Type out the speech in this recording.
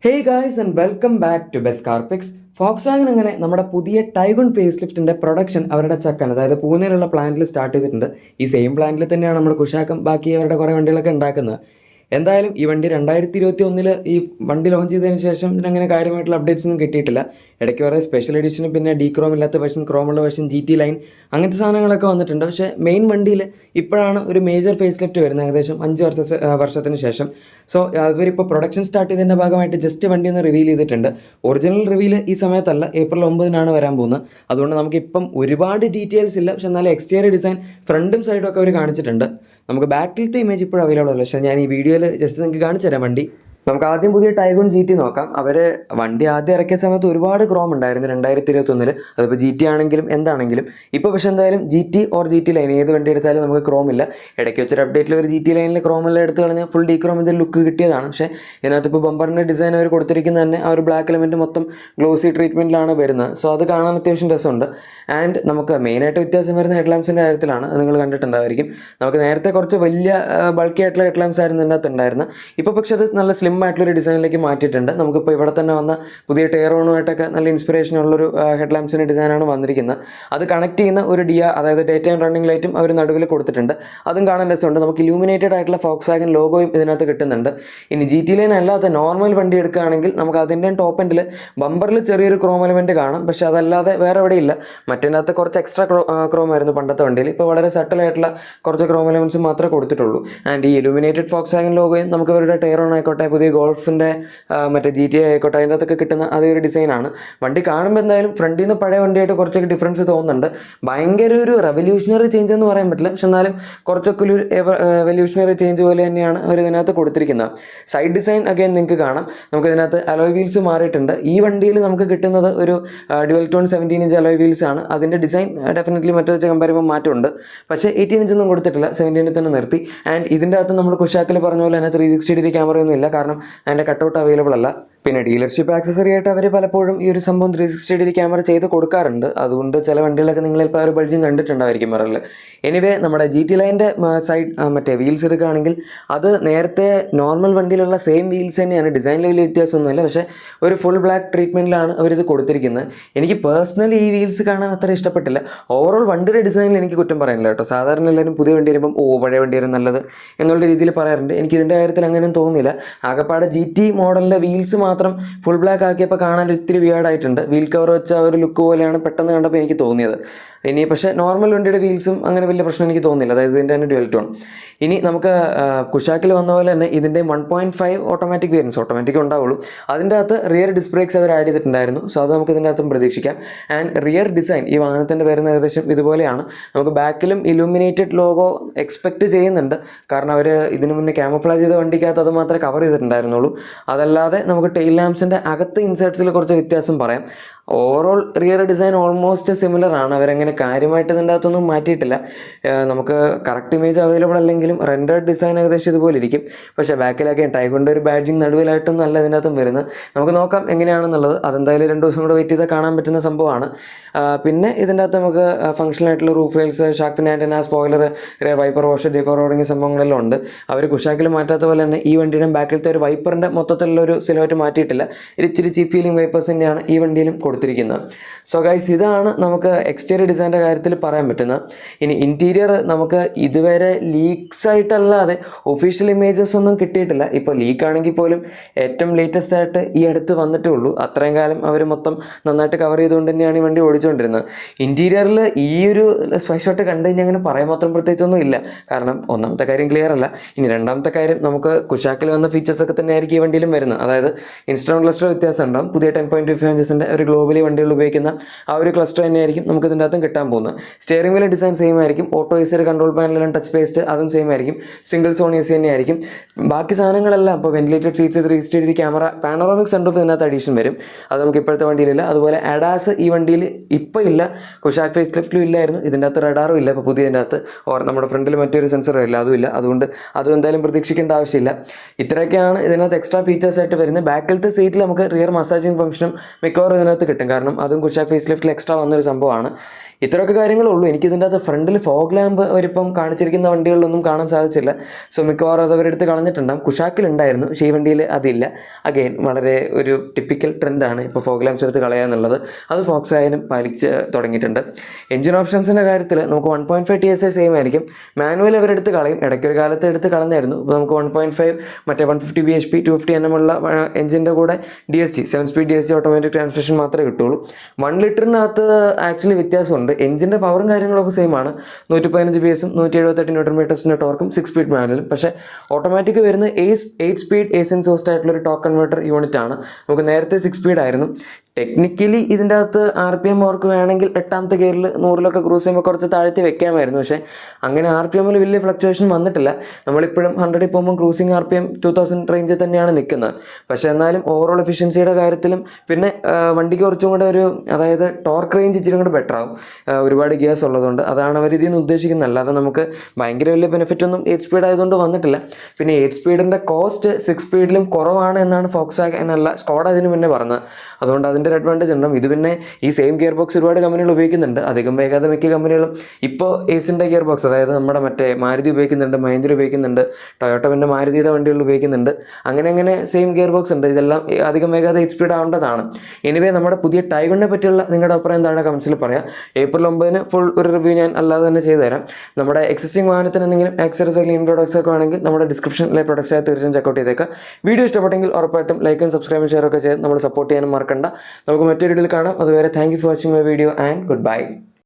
Hey guys and welcome back to best car pics. Volkswagen അങ്ങനെ നമ്മുടെ പുതിയ Taigun face ലിഫ്റ്റിന്റെ production അവരുടെ ചക്കൻ അതായത് പൂനെയിലുള്ള പ്ലാന്റിൽ സ്റ്റാർട്ട് ചെയ്തിട്ടുണ്ട്. ഈ സെയിം പ്ലാന്റിൽ തന്നെയാണ് നമ്മൾ കുശാക്കും ബാക്കി അവരുടെ കുറേ വണ്ടികളൊക്കെ ഉണ്ടാക്കുന്നത്. എന്തായാലും ഈ വണ്ടി 2021 ഈ വണ്ടി ലോഞ്ച് ചെയ്തതിന് ശേഷം ഇതിനങ്ങനെ കാര്യമായിട്ടുള്ള അപ്ഡേറ്റ്സ് ഒന്നും കിട്ടിയിട്ടില്ല. ഇടയ്ക്ക് കുറേ സ്പെഷ്യൽ എഡിഷനും പിന്നെ ഡി ക്രോം ഇല്ലാത്ത വെർഷൻ, ക്രോമുള്ള വെർഷൻ, GT ലൈൻ അങ്ങനത്തെ സാധനങ്ങളൊക്കെ വന്നിട്ടുണ്ട്. പക്ഷേ മെയിൻ വണ്ടിയിൽ ഇപ്പോഴാണ് ഒരു മേജർ ഫേസ് ലിഫ്റ്റ് വരുന്നത്, ഏകദേശം 5 വർഷത്തിന് ശേഷം. സോ അവരിപ്പോൾ പ്രൊഡക്ഷൻ സ്റ്റാർട്ട് ചെയ്തതിൻ്റെ ഭാഗമായിട്ട് ജസ്റ്റ് വണ്ടി ഒന്ന് റിവീൽ ചെയ്തിട്ടുണ്ട്. ഒറിജിനൽ റിവീൽ ഈ സമയത്തല്ല, ഏപ്രിൽ 9-നാണ് വരാൻ പോകുന്നത്. അതുകൊണ്ട് നമുക്കിപ്പം ഒരുപാട് ഡീറ്റെയിൽസ് ഇല്ല. പക്ഷെ എന്നാലും എക്സ്റ്റീരിയർ ഡിസൈൻ ഫ്രണ്ടും സൈഡും ഒക്കെ അവർ കാണിച്ചിട്ടുണ്ട്. നമുക്ക് ബാക്കിലത്തെ ഇമേജ് ഇപ്പോഴും അവൈലബിൾ അല്ല, പക്ഷേ ഞാൻ ഈ വീഡിയോയിൽ ജസ്റ്റ് നിങ്ങൾക്ക് കാണിച്ചു തരാം വണ്ടി. നമുക്ക് ആദ്യം പുതിയ ടൈഗൺ GT നോക്കാം. അവർ വണ്ടി ആദ്യം ഇറക്കിയ സമയത്ത് ഒരുപാട് ക്രോം ഉണ്ടായിരുന്നു 2021. അതിപ്പോൾ GT ആണെങ്കിലും എന്താണെങ്കിലും. ഇപ്പോൾ പക്ഷേ എന്തായാലും GT ഓർ GT ലൈൻ ഏത് വണ്ടി എടുത്താലും നമുക്ക് ക്രോം ഇല്ല. ഇടയ്ക്ക് വെച്ചൊരു അപ്ഡേറ്റിൽ ഒരു GT ലൈനിൽ ക്രോമെല്ലാം എടുത്ത് കളഞ്ഞാൽ ഫുൾ ഡി ക്രോം ഇതിൽ ലുക്ക് കിട്ടിയതാണ്. പക്ഷേ ഇതിനകത്ത് ഇപ്പോൾ ബമ്പറിൻ്റെ ഡിസൈൻ അവർ കൊടുത്തിരിക്കുന്നത് തന്നെ ആ ഒരു ബ്ലാക്ക് എലമെൻറ്റ് മൊത്തം ഗ്ലോസി ട്രീറ്റ്മെൻറ്റിലാണ് വരുന്നത്. സോ അത് കാണാൻ അത്യാവശ്യം രസമുണ്ട്. ആൻഡ് നമുക്ക് മെയിനായിട്ട് വ്യത്യാസം വരുന്ന ഹെഡ്ലാമ്പ്സിൻ്റെ കാര്യത്തിലാണ്. അത് നിങ്ങൾ കണ്ടിട്ടുണ്ടായിരിക്കും. നമുക്ക് നേരത്തെ കുറച്ച് വലിയ ബൾക്കി ആയിട്ടുള്ള ഹെഡ്ലാമ്പ്സ് ആയിരുന്നു ഇതിനകത്ത് ഉണ്ടായിരുന്നത്. ഇപ്പോൾ പക്ഷേ അത് നല്ല സ്ലിം ആയിട്ടുള്ളൊരു ഡിസൈനിലേക്ക് മാറ്റിയിട്ടുണ്ട്. നമുക്കിപ്പോൾ ഇവിടെ തന്നെ വന്ന പുതിയ ടയറോണുമായിട്ടൊക്കെ നല്ല ഇൻസ്പിറേഷൻ ഉള്ളൊരു ഹെഡ്ലാമ്പ്സിൻ്റെ ഡിസൈനാണ് വന്നിരിക്കുന്നത്. അത് കണക്ട് ചെയ്യുന്ന ഒരു അതായത് ഡേ ടൈം റണ്ണിംഗ് ലൈറ്റും അവർ നടുവിൽ കൊടുത്തിട്ടുണ്ട്. അതും കാണാൻ രസമുണ്ട്. നമുക്ക് ഇലൂമിനേറ്റഡ് ആയിട്ടുള്ള ഫോക്സ്വാഗൻ ലോഗോയും ഇതിനകത്ത് കിട്ടുന്നുണ്ട്. ഇനി GT ലൈൻ അല്ലാത്ത നോർമൽ വണ്ടി എടുക്കുകയാണെങ്കിൽ നമുക്ക് അതിൻ്റെ ടോപ്പ് എൻഡിൽ ബമ്പറിൽ ചെറിയൊരു ക്രോം എലമെൻറ്റ് കാണാം. പക്ഷേ അതല്ലാതെ വേറെ എവിടെയില്ല. മറ്റേതിനകത്ത് കുറച്ച് എക്സ്ട്രാ ക്രോം ആയിരുന്നു പണ്ടത്തെ വണ്ടിയിൽ. ഇപ്പോൾ വളരെ സട്ടിലായിട്ടുള്ള കുറച്ച് ക്രോം എലമെൻറ്റ്സ് മാത്രമേ കൊടുത്തിട്ടുള്ളൂ. ആൻഡ് ഈ ഇലൂമിനേറ്റഡ് ഫോക്സ്വാഗൻ ലോഗോയും നമുക്ക് അവരുടെ ടയറോൺ ആയിക്കോട്ടെ, പുതിയ ഗോൾഫിൻ്റെ മറ്റേ GT ആയിക്കോട്ടെ, അതിൻ്റെ അകത്തൊക്കെ കിട്ടുന്ന അതേ ഒരു ഡിസൈനാണ്. വണ്ടി കാണുമ്പോൾ എന്തായാലും ഫ്രണ്ടിൽ നിന്ന് പഴയ വണ്ടിയായിട്ട് കുറച്ചൊക്കെ ഡിഫറൻസ് തോന്നുന്നുണ്ട്. ഭയങ്കര ഒരു റെവല്യൂഷണറി ചേഞ്ച് എന്ന് പറയാൻ പറ്റില്ല, പക്ഷെ എന്നാലും കുറച്ചൊക്കെ ഒരു റെവല്യൂഷണറി ചേഞ്ച് പോലെ തന്നെയാണ് അവർ ഇതിനകത്ത് കൊടുത്തിരിക്കുന്നത്. സൈഡ് ഡിസൈൻ അഗൈൻ നിങ്ങൾക്ക് കാണാം. നമുക്ക് ഇതിനകത്ത് അലോയ് വീൽസ് മാറിയിട്ടുണ്ട്. ഈ വണ്ടിയിൽ നമുക്ക് കിട്ടുന്നത് ഒരു dual tone 17-inch alloy wheels ആണ്. അതിൻ്റെ ഡിസൈൻ ഡെഫിനറ്റ്ലി മറ്റു വെച്ച് കമ്പയർ ചെയ്യുമ്പോൾ മാറ്റമുണ്ട്. പക്ഷേ 18 ഒന്നും കൊടുത്തിട്ടില്ല, 17 തന്നെ നിർത്തി. ആൻഡ് ഇതിൻ്റെ അകത്ത് നമ്മൾ കുശാക്കിൽ പറഞ്ഞ പോലെ തന്നെ 360-degree ക്യാമറയൊന്നും ഇല്ല, കാരണം അതിൻ്റെ കട്ടൗട്ട് അവൈലബിൾ അല്ല. പിന്നെ ഡീലർഷിപ്പ് ആക്സസറി ആയിട്ട് അവർ പലപ്പോഴും ഈ ഒരു സംഭവം 360-degree ക്യാമറ ചെയ്ത് കൊടുക്കാറുണ്ട്. അതുകൊണ്ട് ചില വണ്ടികളൊക്കെ നിങ്ങളിപ്പോൾ ആ ഒരു ബൾജിങ് കണ്ടിട്ടുണ്ടായിരിക്കും മിററിൽ. എനിവേ നമ്മുടെ GT ലൈൻ്റെ സൈഡ് മറ്റേ വീൽസ് എടുക്കുകയാണെങ്കിൽ അത് നേരത്തെ നോർമൽ വണ്ടിയിലുള്ള സെയിം വീൽസ് തന്നെയാണ്. ഡിസൈനിൽ വലിയ വ്യത്യാസമൊന്നുമില്ല, പക്ഷേ ഒരു ഫുൾ ബ്ലാക്ക് ട്രീറ്റ്മെൻറ്റിലാണ് അവരിത് കൊടുത്തിരിക്കുന്നത്. എനിക്ക് പേഴ്സണലി ഈ വീൽസ് കാണാൻ അത്ര ഇഷ്ടപ്പെട്ടില്ല. ഓവറോൾ വണ്ടിയുടെ ഡിസൈനിൽ എനിക്ക് കുറ്റം പറയാനില്ല കേട്ടോ. സാധാരണ എല്ലാവരും പുതിയ വണ്ടി വരുമ്പം പഴയ വണ്ടിയായിരുന്നു നല്ലത് എന്നുള്ള രീതിയിൽ പറയാറുണ്ട്. എനിക്ക് ഇതിൻ്റെ കാര്യത്തിൽ അങ്ങനെയൊന്നും തോന്നുന്നില്ല. ആകെപ്പാടെ GT മോഡലിൻ്റെ വീൽസ് മാത്രം ഫുൾ ബ്ലാക്ക് ആക്കിയപ്പോൾ കാണാൻ ഒത്തിരി വിയേർഡായിട്ടുണ്ട്. വീൽ കവർ വെച്ച ഒരു ലുക്ക് പോലെയാണ് പെട്ടെന്ന് കണ്ടപ്പോൾ എനിക്ക് തോന്നിയത്. ഇനി പക്ഷേ നോർമൽ വണ്ടിയുടെ വീൽസും അങ്ങനെ വലിയ പ്രശ്നം എനിക്ക് തോന്നുന്നില്ല, അതായത് ഇതിൻ്റെ തന്നെ ഡ്യുവൽ ടോൺ. ഇനി നമുക്ക് കുശാക്കിൽ വന്ന പോലെ തന്നെ ഇതിൻ്റെ 1.5 ഓട്ടോമാറ്റിക് വേരിയൻസ് ഓട്ടോമാറ്റിക് ഉണ്ടാവുള്ളൂ. അതിൻ്റെ അകത്ത് റിയർ ഡിസ്ക് ബ്രേക്സ് അവർ ആഡ് ചെയ്തിട്ടുണ്ടായിരുന്നു. സോ അത് നമുക്ക് ഇതിൻ്റെ അകത്തും പ്രതീക്ഷിക്കാം. ആൻഡ് റിയർ ഡിസൈൻ ഈ വാഹനത്തിൻ്റെ വരുന്ന ഏകദേശം ഇതുപോലെയാണ്. നമുക്ക് ബാക്കിലും ഇലൂമിനേറ്റഡ് ലോഗോ എക്സ്പെക്റ്റ് ചെയ്യുന്നുണ്ട്, കാരണം അവർ ഇതിനു മുന്നേ ക്യാമഫ്ലാജ് ചെയ്ത വണ്ടിക്കകത്ത് അത് മാത്രമേ കവർ ചെയ്തിട്ടുണ്ടായിരുന്നുള്ളൂ. അതല്ലാതെ നമുക്ക് ടെയിൽ ലാംപ്സിൻ്റെ അകത്ത് ഇൻസേർട്സിൽ കുറച്ച് വ്യത്യാസം പറയാം. Overall rear design almost similar ആണ്. അവരങ്ങനെ കാര്യമായിട്ട് ഇതിൻ്റെ അകത്തൊന്നും മാറ്റിയിട്ടില്ല. നമുക്ക് കറക്റ്റ് ഇമേജ് അവൈലബിൾ അല്ലെങ്കിലും റെൻഡേർഡ് ഡിസൈൻ ഏകദേശം ഇതുപോലെ ഇരിക്കും. പക്ഷേ ബാക്കിലൊക്കെ ടൈഗോണിൻ്റെ ഒരു ബാഡ്ജിങ് നടുവിലായിട്ടൊന്നും അല്ല ഇതിൻ്റെ അകത്തും വരുന്നത്. നമുക്ക് നോക്കാം എങ്ങനെയാണെന്നുള്ളത്. അതെന്തായാലും 2 ദിവസം കൂടെ വെയിറ്റ് ചെയ്താൽ കാണാൻ പറ്റുന്ന സംഭവമാണ്. പിന്നെ ഇതിൻ്റെ അകത്ത് നമുക്ക് ഫംഗ്ഷണൽ ആയിട്ടുള്ള roof rails, shack antenna, spoiler, wiper wash, deeper തുടങ്ങിയ സംഭവങ്ങളെല്ലാം ഉണ്ട്. അവർ കുശാക്കിൽ മാറ്റാത്ത പോലെ തന്നെ ഈ വണ്ടിയുടെ ബാക്കിലത്തെ ഒരു വൈപ്പറിൻ്റെ മൊത്തത്തിലുള്ളൊരു സിലുവേറ്റ് മാറ്റിയിട്ടില്ല. ഇച്ചിരി ചീപ്പ് ഫീലിംഗ് വൈപ്പേഴ്സ് തന്നെയാണ് ഈ വണ്ടിയിലും കൊടുത്തിരിക്കുന്നത്. സോ ഗൈസ്, ഇതാണ് നമുക്ക് എക്സ്റ്റീരിയർ ഡിസൈൻ്റെ കാര്യത്തിൽ പറയാൻ പറ്റുന്നത്. ഇനി ഇൻറ്റീരിയർ നമുക്ക് ഇതുവരെ ലീക്സ് ആയിട്ടല്ലാതെ ഒഫീഷ്യൽ ഇമേജസ് ഒന്നും കിട്ടിയിട്ടില്ല. ഇപ്പോൾ ലീക്കാണെങ്കിൽ പോലും ഏറ്റവും ലേറ്റസ്റ്റ് ആയിട്ട് ഈ അടുത്ത് വന്നിട്ടേ ഉള്ളൂ. അത്രയും കാലം അവർ മൊത്തം നന്നായിട്ട് കവർ ചെയ്തുകൊണ്ട് തന്നെയാണ് ഈ വണ്ടി ഓടിച്ചുകൊണ്ടിരുന്നത്. ഇൻറ്റീരിയറിൽ ഈ ഒരു സ്പൈ ഷോട്ട് കണ്ടു കഴിഞ്ഞാൽ അങ്ങനെ പറയാൻ മാത്രം പ്രത്യേകിച്ചൊന്നും ഇല്ല, കാരണം ഒന്നാമത്തെ കാര്യം ക്ലിയർ അല്ല. ഇനി രണ്ടാമത്തെ കാര്യം, നമുക്ക് കുശാക്കിൽ വന്ന ഫീച്ചേഴ്സൊക്കെ തന്നെ ആയിരിക്കും ഈ വണ്ടിയിലും വരുന്നത്. അതായത് ഇൻസ്ട്രുമെന്റ് ക്ലസ്റ്റർ വ്യത്യാസം ഉണ്ടാകും. പുതിയ 10.25 ഇഞ്ചസിൻ്റെ ഒരു ഗ്ലോബലി വണ്ടികൾ ഉപയോഗിക്കുന്ന ആ ഒരു ക്ലസ്റ്റർ തന്നെയായിരിക്കും നമുക്ക് ഇതിൻ്റെ അകത്തും കിട്ടാൻ പോകുന്നത്. സ്റ്റിയറിംഗ് വീൽ ഡിസൈൻ സെയിം ആയിരിക്കും. ഓട്ടോ ഈസർ കൺട്രോൾ പാനലും ടച്ച് പേസ്റ്റ് അതും സെയിം ആയിരിക്കും. സിംഗിൾ സോൺ AC തന്നെയായിരിക്കും. ബാക്കി സാധനങ്ങളെല്ലാം ഇപ്പോൾ ventilated seats, 360-degree camera, panoramic sunroof ഇതിനകത്ത് അഡീഷൻ വരും. അത് നമുക്ക് ഇപ്പോഴത്തെ വണ്ടിയിലില്ല. അതുപോലെ ADAS ഈ വണ്ടിയിൽ ഇപ്പോൾ ഇല്ല. കുശാക്ക് ഫേസ് ലിഫ്റ്റിലും ഇല്ലായിരുന്നു. ഇതിൻ്റെ അകത്ത് റഡാറും ഇല്ല. ഇപ്പോൾ പുതിയതിൻ്റെ അകത്ത് നമ്മുടെ ഫ്രണ്ടിൽ മറ്റൊരു സെൻസറും ഇല്ല, അതുമില്ല. അതുകൊണ്ട് അതും എന്തായാലും പ്രതീക്ഷിക്കേണ്ട ആവശ്യമില്ല. ഇത്രയൊക്കെയാണ് ഇതിനകത്ത് എക്സ്ട്രാ ഫീച്ചേഴ്സ് ആയിട്ട് വരുന്നത്. ബാക്കിലത്തെ സീറ്റിൽ നമുക്ക് റിയർ മസാജിങ് ഫംഗ്ഷനും മിക്കവാറും ഇതിനകത്ത് കിട്ടും, കാരണം അതും കുശാക്ക് ഫേസ് ലിഫ്റ്റിൽ എക്സ്ട്രാ വന്നൊരു സംഭവമാണ്. ഇത്രയൊക്കെ കാര്യങ്ങളേ ഉള്ളൂ. എനിക്കിതിൻ്റെ അകത്ത് ഫ്രണ്ടിൽ ഫോഗ് ലാമ്പ് അവരിപ്പം കാണിച്ചിരിക്കുന്ന വണ്ടികളിലൊന്നും കാണാൻ സാധിച്ചില്ല. സോ മിക്കവാറും അത് അവരെടുത്ത് കളഞ്ഞിട്ടുണ്ടാകും. കുഷാക്കിലുണ്ടായിരുന്നു, പക്ഷേ ഈ വണ്ടിയിൽ അതില്ല. അഗെയിൻ വളരെ ഒരു ടിപ്പിക്കൽ ട്രെൻഡാണ് ഇപ്പോൾ ഫോഗ് ലാംപ്സ് എടുത്ത് കളയുക എന്നുള്ളത്. അത് ഫോക്സ് വാഗനും പാലിച്ച് തുടങ്ങിയിട്ടുണ്ട്. എഞ്ചിൻ ഓപ്ഷൻസിൻ്റെ കാര്യത്തിൽ നമുക്ക് 1.5 TSI സെയിം ആയിരിക്കും. മാനുവൽ അവരെടുത്ത് കളയും, ഇടയ്ക്കൊരു കാലത്ത് എടുത്ത് കളഞ്ഞായിരുന്നു. ഇപ്പോൾ നമുക്ക് 1.5 മറ്റേ 150 bhp 250 Nm ഉള്ള എഞ്ചിൻ്റെ കൂടെ DSG 7 speed DSG automatic transmission മാത്രമേ കിട്ടുള്ളൂ. 1 ലിറ്ററിനകത്ത് ആക്ച്വലി വ്യത്യാസമുണ്ട്. എഞ്ചിൻ്റെ പവറും കാര്യങ്ങളൊക്കെ സെയിം ആണ്. 115 PS 178 Nm ടോർക്കും 6 സ്പീഡ് മാനുവലും. പക്ഷേ ഓട്ടോമാറ്റിക് വരുന്ന 8 സ്പീഡ് AC എക്സോസ്റ്റ് ആയിട്ടുള്ളൊരു ടോർക്ക് കൺവേർട്ടർ യൂണിറ്റ് ആണ്. നമുക്ക് നേരത്തെ 6 സ്പീഡ് ആയിരുന്നു. ടെക്നിക്കലി ഇതിൻ്റെ അകത്ത് RPM അവർക്ക് വേണമെങ്കിൽ 8ാമത്തെ ഗിയറിൽ 100-ലൊക്കെ ക്രൂസ് ചെയ്യുമ്പോൾ കുറച്ച് താഴ്ത്തി വെക്കാമായിരുന്നു. പക്ഷേ അങ്ങനെ RPM-ൽ വലിയ ഫ്ലക്ച്വേഷൻ വന്നിട്ടില്ല. നമ്മളിപ്പോഴും 100-ൽ പോകുമ്പോൾ ക്രൂസിങ് RPM 2000 റേഞ്ചിൽ തന്നെയാണ് നിൽക്കുന്നത്. പക്ഷേ എന്നാലും ഓവറോൾ എഫിഷ്യൻസിയുടെ കാര്യത്തിലും പിന്നെ വണ്ടിക്ക് കുറച്ചും കൂടെ ഒരു, അതായത് ടോർക്ക് റേഞ്ച് ഇച്ചിരി കൂടെ ബെറ്റർ ആവും ഒരുപാട് ഗിയേഴ്സ് ഉള്ളതുകൊണ്ട്. അതാണ് അവർ ഇതിൽ നിന്ന് ഉദ്ദേശിക്കുന്നത്. അല്ലാതെ നമുക്ക് ഭയങ്കര വലിയ ബെനിഫിറ്റ് ഒന്നും 8 സ്പീഡ് ആയതുകൊണ്ട് വന്നിട്ടില്ല. പിന്നെ 8 സ്പീഡിൻ്റെ കോസ്റ്റ് 6 സ്പീഡിലും കുറവാണ് എന്നാണ് ഫോക്സ് വാഗൻ അല്ല സ്കോഡ അതിന് മുന്നേ പറഞ്ഞത്. അതുകൊണ്ട് അതിൻ്റെ ഒരു അഡ്വാൻറ്റേജ് ഉണ്ടാവും. ഇത് പിന്നെ ഈ സെയിം ഗിയർ ബോക്സ് ഒരുപാട് കമ്പനികൾ ഉപയോഗിക്കുന്നുണ്ട്. അധികം വേഗാതെ മിക്ക കമ്പനികളും ഇപ്പോൾ ഏസിൻ്റെ ഗിയർ ബോക്സ്, അതായത് നമ്മുടെ മറ്റേ മാരുതി ഉപയോഗിക്കുന്നുണ്ട്, മഹീന്ദ്ര ഉപയോഗിക്കുന്നുണ്ട്, ടൊയോട്ട പിന്നെ മാരുതിയുടെ വണ്ടികൾ ഉപയോഗിക്കുന്നുണ്ട്. അങ്ങനെ സെയിം ഗിയർ ബോക്സ് ഉണ്ട്. ഇതെല്ലാം അധികം വേഗാതെ 8 സ്പീഡ് ആവേണ്ടതാണ്. എനിവേ നമ്മുടെ പുതിയ ടൈഗണിനെ പറ്റിയുള്ള നിങ്ങളുടെ അഭിപ്രായം താഴെ കമൻസിൽ പറയാം. ഏപ്രിൽ 9-ന് ഫുൾ ഒരു റിവ്യൂ ഞാൻ അല്ലാതെ തന്നെ ചെയ്തു തരാം. നമ്മുടെ എക്സിസ്റ്റിംഗ് വാഹനത്തിന് എന്തെങ്കിലും ആക്സസറീസ് അല്ലെങ്കിൽ പ്രോഡക്ട്സ് ഒക്കെ വേണമെങ്കിൽ നമ്മുടെ ഡിസ്ക്രിപ്ഷനിലെ പ്രൊഡക്ട്സ് ആയി തീർച്ചയായും ചെക്കൗട്ട് ചെയ്തേക്കാം. വീഡിയോ ഇഷ്ടപ്പെട്ടെങ്കിൽ ഉറപ്പായിട്ടും ലൈക്കും സബ്സ്ക്രൈബും ഷെയർ ഒക്കെ ചെയ്ത് നമ്മൾ സപ്പോർട്ട് ചെയ്യാനും മറക്കണ്ട. നമുക്ക് മറ്റൊരു വീഡിയോയിൽ കാണാം. അതുവരെ thank you for watching my video and good bye.